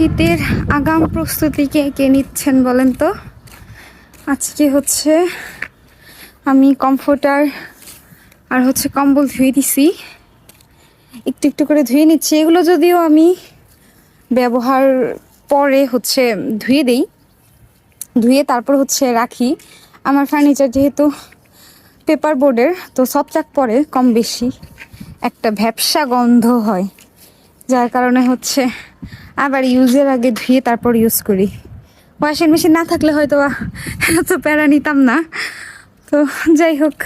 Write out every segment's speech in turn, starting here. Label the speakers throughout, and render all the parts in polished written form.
Speaker 1: শীতের আগাম প্রস্তুতি কে কে নিচ্ছেন বলেন তো? আজকে হচ্ছে আমি কমফোর্টার আর হচ্ছে কম্বল ধুয়ে দিছি, একটু একটু করে ধুয়ে নিচ্ছি। এগুলো যদিও আমি ব্যবহার পরে হচ্ছে ধুয়ে দেই, ধুয়ে তারপর হচ্ছে রাখি। আমার ফার্নিচার যেহেতু পেপার বোর্ডের, তো সবচাক পরে কম বেশি একটা ভ্যাপসা গন্ধ হয়, যার কারণে হচ্ছে আবার ইউজের আগে ধুয়ে তারপর ইউজ করি। ওয়াশিং মেশিন না থাকলে হয়তো এত প্যারা নিতাম না। তো যাই হোক,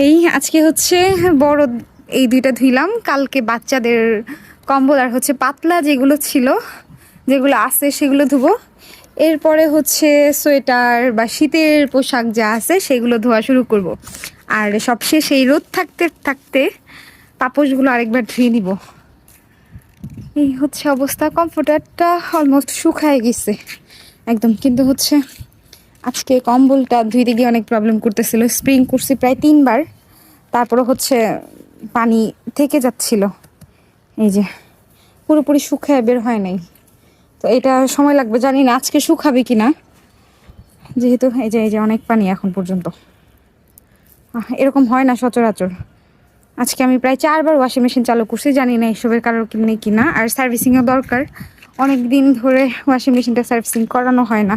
Speaker 1: এই আজকে হচ্ছে বড় এই দুইটা ধুইলাম, কালকে বাচ্চাদের কম্বল আর হচ্ছে পাতলা যেগুলো ছিল, যেগুলো আছে সেগুলো ধুবো। এরপরে হচ্ছে সোয়েটার বা শীতের পোশাক যা আছে সেগুলো ধোয়া শুরু করব। আর সবশেষে এই রোদ থাকতে থাকতে পাপোশগুলো আরেকবার ধুয়ে নিব। এই হচ্ছে অবস্থা। কমফোর্টারটা অলমোস্ট শুকায় গেছে একদম, কিন্তু হচ্ছে আজকে কম্বলটা ধুইতে গিয়ে অনেক প্রবলেম করতেছিল। স্প্রিং করছি প্রায় 3 বার, তারপরে হচ্ছে পানি থেকে যাচ্ছিল। এই যে পুরোপুরি শুকায় বের হয় নাই, তো এটা সময় লাগবে, জানি না আজকে শুকাবে কিনা, যেহেতু এই যে অনেক পানি এখন পর্যন্ত। এরকম হয় না সচরাচর। আজকে আমি প্রায় 4বার ওয়াশিং মেশিন চালু করছি, জানি না এসবের কারোর কিনে কিনা। আর সার্ভিসিংও দরকার, অনেক দিন ধরে ওয়াশিং মেশিনটা সার্ভিসিং করানো হয় না।